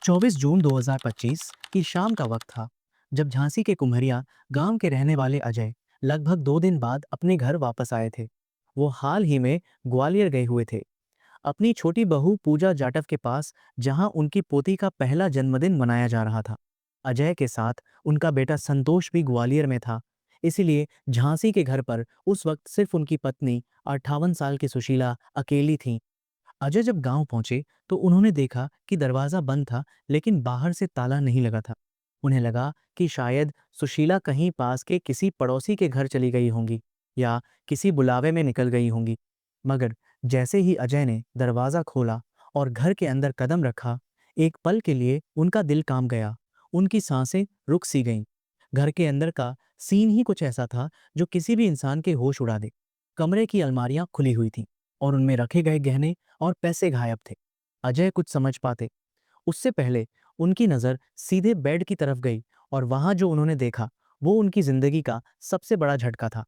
24 जून 2025 की शाम का वक्त था जब झांसी के कुम्हरिया गांव के रहने वाले अजय लगभग 2 दिन बाद अपने घर वापस आए थे। वो हाल ही में ग्वालियर गए हुए थे, अपनी छोटी बहू पूजा जाटव के पास, जहां उनकी पोती का पहला जन्मदिन मनाया जा रहा था। अजय के साथ उनका बेटा संतोष भी ग्वालियर में था। इसीलिए झांसी के घर पर उस वक्त सिर्फ उनकी पत्नी 58 साल की सुशीला अकेली थी। अजय जब गांव पहुंचे तो उन्होंने देखा कि दरवाजा बंद था, लेकिन बाहर से ताला नहीं लगा था। उन्हें लगा कि शायद सुशीला कहीं पास के किसी पड़ोसी के घर चली गई होंगी या किसी बुलावे में निकल गई होंगी। मगर जैसे ही अजय ने दरवाजा खोला और घर के अंदर कदम रखा, एक पल के लिए उनका दिल कांप गया। उनकी सांसें रुक सी गईं। घर के अंदर का सीन ही कुछ ऐसा था जो किसी भी इंसान के होश उड़ा दे। कमरे की अलमारियां खुली हुई थीं और उनमें रखे गए गहने और पैसे गायब थे। अजय कुछ समझ पाते उससे पहले उनकी नज़र सीधे बेड की तरफ गई, और वहां जो उन्होंने देखा वो उनकी जिंदगी का सबसे बड़ा झटका था।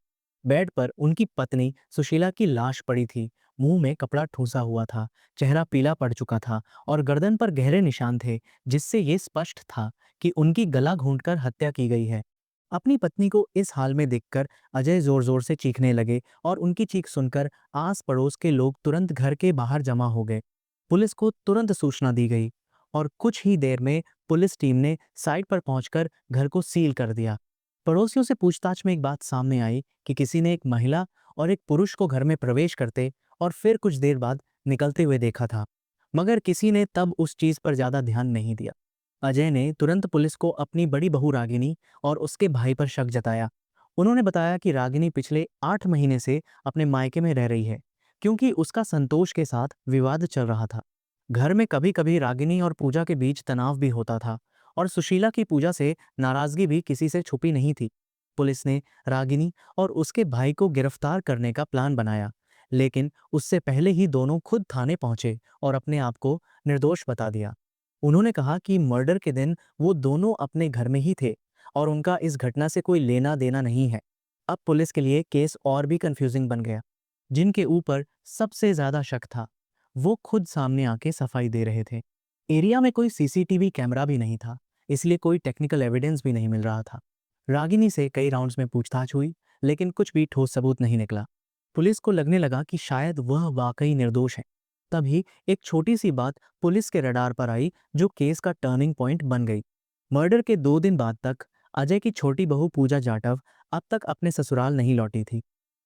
बेड पर उनकी पत्नी सुशीला की लाश पड़ी थी। मुंह में कपड़ा ठूंसा हुआ था, चेहरा पीला पड़ चुका था और गर्दन पर गहरे निशान थे, जिससे ये स्पष्ट था कि उनकी गला घोंटकर हत्या की गई है। अपनी पत्नी को इस हाल में देखकर अजय जोर जोर से चीखने लगे और उनकी चीख सुनकर आस पड़ोस के लोग तुरंत घर के बाहर जमा हो गए। पुलिस को तुरंत सूचना दी गई और कुछ ही देर में पुलिस टीम ने साइट पर पहुंचकर घर को सील कर दिया। पड़ोसियों से पूछताछ में एक बात सामने आई कि किसी ने एक महिला और एक पुरुष को घर में प्रवेश करते और फिर कुछ देर बाद निकलते हुए देखा था। मगर किसी ने तब उस चीज पर ज्यादा ध्यान नहीं दिया। अजय ने तुरंत पुलिस को अपनी बड़ी बहू रागिनी और उसके भाई पर शक जताया। उन्होंने बताया कि रागिनी पिछले 8 महीने से अपने मायके में रह रही है, क्योंकि उसका संतोष के साथ विवाद चल रहा था। घर में कभी कभी रागिनी और पूजा के बीच तनाव भी होता था, और सुशीला की पूजा से नाराजगी भी किसी से छुपी नहीं थी। पुलिस ने रागिनी और उसके भाई को गिरफ्तार करने का प्लान बनाया, लेकिन उससे पहले ही दोनों खुद थाने पहुंचे और अपने आप को निर्दोष बता दिया। उन्होंने कहा कि मर्डर के दिन वो दोनों अपने घर में ही थे और उनका इस घटना से कोई लेना देना नहीं है। अब पुलिस के लिए केस और भी कंफ्यूजिंग बन गया। जिनके ऊपर सबसे ज्यादा शक था वो खुद सामने आके सफाई दे रहे थे। एरिया में कोई सीसीटीवी कैमरा भी नहीं था, इसलिए कोई टेक्निकल एविडेंस भी नहीं मिल रहा था। रागिनी से कई राउंड्स में पूछताछ हुई, लेकिन कुछ भी ठोस सबूत नहीं निकला। पुलिस को लगने लगा कि शायद वह वाकई निर्दोष है। तभी एक छोटी सी बात पुलिस के रडार पर आई, जो केस का टर्निंग पॉइंट बन गई। मर्डर के 2 दिन बाद तक अजय की छोटी बहू पूजा जाटव अब तक अपने ससुराल नहीं लौटी थी,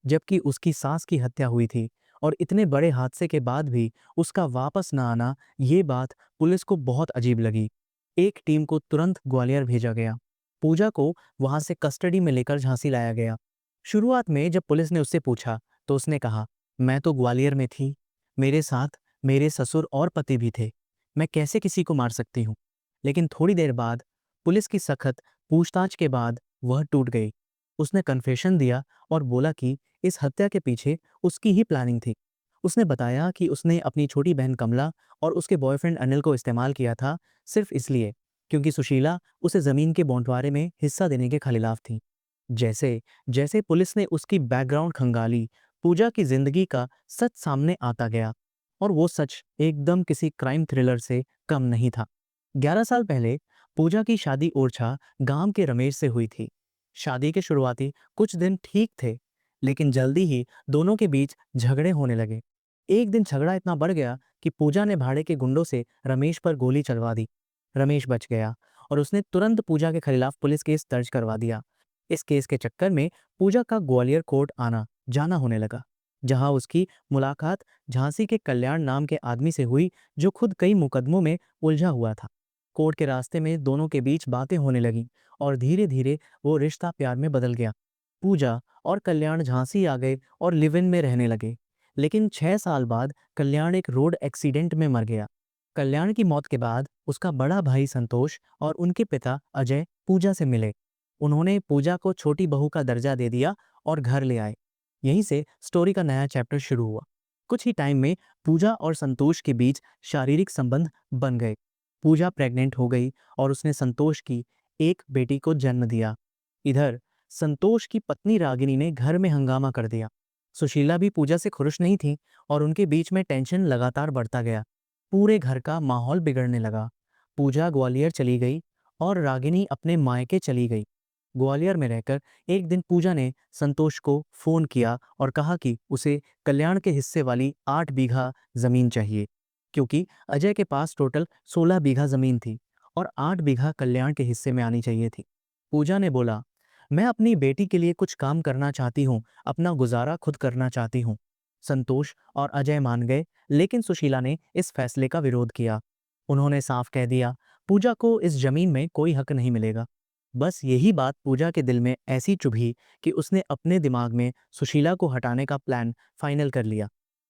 जबकि उसकी सास की हत्या हुई थी। और इतने बड़े हादसे के बाद भी उसका वापस न आना, ये बात पुलिस को बहुत अजीब लगी। एक टीम को तुरंत ग्वालियर भेजा गया। पूजा को वहां से कस्टडी में लेकर झांसी लाया गया। शुरुआत में जब पुलिस ने उससे पूछा तो उसने कहा, मैं तो ग्वालियर में थी, मेरे साथ मेरे ससुर और पति भी थे, मैं कैसे किसी को मार सकती हूँ। लेकिन थोड़ी देर बाद पुलिस की सख्त पूछताछ के बाद वह टूट गई। उसने कन्फेशन दिया और बोला कि इस हत्या के पीछे उसकी ही प्लानिंग थी। उसने बताया कि उसने अपनी छोटी बहन कमला और उसके बॉयफ्रेंड अनिल को इस्तेमाल किया था, सिर्फ इसलिए क्योंकि सुशीला उसे जमीन के बंटवारे में हिस्सा देने के खिलाफ थी। जैसे जैसे पुलिस ने उसकी बैकग्राउंड खंगाली, पूजा की जिंदगी का सच सामने आता गया, और वो सच एकदम किसी क्राइम थ्रिलर से कम नहीं था। 11 साल पहले पूजा की शादी ओरछा गांव के रमेश से हुई थी। शादी के शुरुआती कुछ दिन ठीक थे, लेकिन जल्दी ही दोनों के बीच झगड़े होने लगे। एक दिन झगड़ा इतना बढ़ गया कि पूजा ने भाड़े के गुंडों से रमेश पर गोली चलवा दी। रमेश बच गया और उसने तुरंत पूजा के खिलाफ पुलिस केस दर्ज करवा दिया। इस केस के चक्कर में पूजा का ग्वालियर कोर्ट आना जाना होने लगा, जहां उसकी मुलाकात झांसी के कल्याण नाम के आदमी से हुई, जो खुद कई मुकदमों में उलझा हुआ था। कोर्ट के रास्ते में दोनों के बीच बातें होने लगीं और धीरे धीरे वो रिश्ता प्यार में बदल गया। पूजा और कल्याण झांसी आ गए और लिव इन में रहने लगे। लेकिन 6 साल बाद कल्याण एक रोड एक्सीडेंट में मर गया। कल्याण की मौत के बाद उसका बड़ा भाई संतोष और उनके पिता अजय पूजा से मिले। उन्होंने पूजा को छोटी बहू का दर्जा दे दिया और घर ले आए। यहीं से स्टोरी का नया चैप्टर शुरू हुआ। कुछ ही टाइम में पूजा और संतोष के बीच शारीरिक संबंध बन गए। पूजा प्रेग्नेंट हो गई और उसने संतोष की एक बेटी को जन्म दिया। इधर संतोष की पत्नी रागिनी ने घर में हंगामा कर दिया। सुशीला भी पूजा से खुश नहीं थी और उनके बीच में टेंशन लगातार बढ़ता गया। पूरे घर का माहौल बिगड़ने लगा। पूजा ग्वालियर चली गई और रागिनी अपने मायके चली गई। ग्वालियर में रहकर एक दिन पूजा ने संतोष को फोन किया और कहा कि उसे कल्याण के हिस्से वाली 8 बीघा जमीन चाहिए, क्योंकि अजय के पास टोटल 16 बीघा जमीन थी और 8 बीघा कल्याण के हिस्से में आनी चाहिए थी। पूजा ने बोला, मैं अपनी बेटी के लिए कुछ काम करना चाहती हूँ, अपना गुजारा खुद करना चाहती हूँ। संतोष और अजय मान गए, लेकिन सुशीला ने इस फैसले का विरोध किया। उन्होंने साफ कह दिया, पूजा को इस जमीन में कोई हक नहीं मिलेगा। बस यही बात पूजा के दिल में ऐसी चुभी कि उसने अपने दिमाग में सुशीला को हटाने का प्लान फाइनल कर लिया।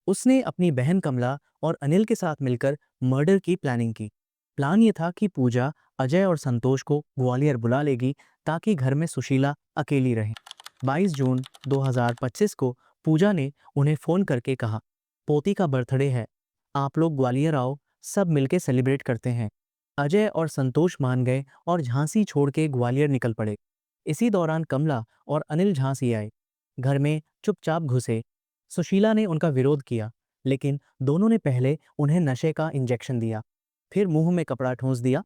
उसने अपनी बहन कमला और अनिल के साथ मिलकर मर्डर की प्लानिंग की। प्लान ये था कि पूजा अजय और संतोष को ग्वालियर बुला लेगी ताकि घर में सुशीला अकेली रहे। 22 जून 2025 को पूजा ने उन्हें फोन करके कहा, पोती का बर्थडे है, आप लोग ग्वालियर आओ, सब मिलके सेलिब्रेट करते हैं। अजय और संतोष मान गए और झांसी छोड़ के ग्वालियर निकल पड़े। इसी दौरान कमला और अनिल झांसी आए, घर में चुपचाप घुसे। सुशीला ने उनका विरोध किया, लेकिन दोनों ने पहले उन्हें नशे का इंजेक्शन दिया, फिर मुंह में कपड़ा ठूंस दिया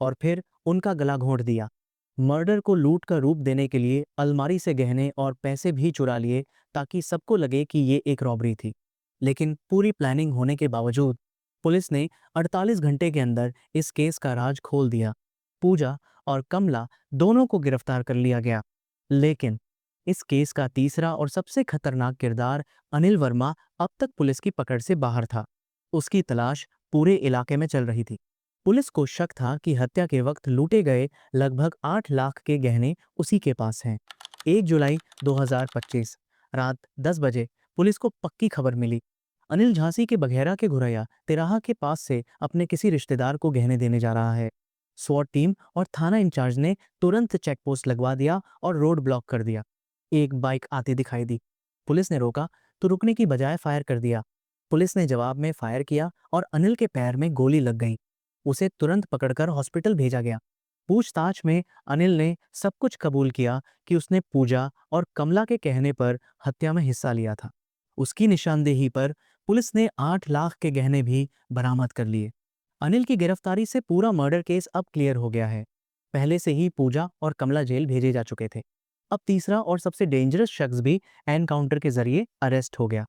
और फिर उनका गला घोंट दिया। मर्डर को लूट का रूप देने के लिए अलमारी से गहने और पैसे भी चुरा लिए ताकि सबको लगे कि ये एक रॉबरी थी। लेकिन पूरी प्लानिंग होने के बावजूद पुलिस ने 48 घंटे के अंदर इस केस का राज खोल दिया। पूजा और कमला दोनों को गिरफ्तार कर लिया गया। लेकिन इस केस का तीसरा और सबसे खतरनाक किरदार अनिल वर्मा अब तक पुलिस की पकड़ से बाहर था। उसकी तलाश पूरे इलाके में चल रही थी। पुलिस को शक था कि हत्या के वक्त लूटे गए लगभग 8 लाख के गहने उसी के पास हैं। 1 जुलाई 2025 रात 10 बजे पुलिस को पक्की खबर मिली। अनिल झांसी के बघेरा के घुरैया तिराहा के पास से अपने किसी रिश्तेदार को गहने देने जा रहा है। स्वॉट टीम और थाना इंचार्ज ने तुरंत चेकपोस्ट लगवा दिया और रोड ब्लॉक कर दिया। एक बाइक आती दिखाई दी। पुलिस ने रोका तो रुकने की बजाय फायर कर दिया। पुलिस ने जवाब में फायर किया और अनिल के पैर में गोली लग गई। उसे तुरंत पकड़कर हॉस्पिटल भेजा गया। पूछताछ में अनिल ने सब कुछ कबूल किया कि उसने पूजा और कमला के कहने पर हत्या में हिस्सा लिया था। उसकी निशानदेही पर पुलिस ने 8 लाख के गहने भी बरामद कर लिए। अनिल की गिरफ्तारी से पूरा मर्डर केस अब क्लियर हो गया है। पहले से ही पूजा और कमला जेल भेजे जा चुके थे। अब तीसरा और सबसे डेंजरस शख्स भी एनकाउंटर के जरिए अरेस्ट हो गया।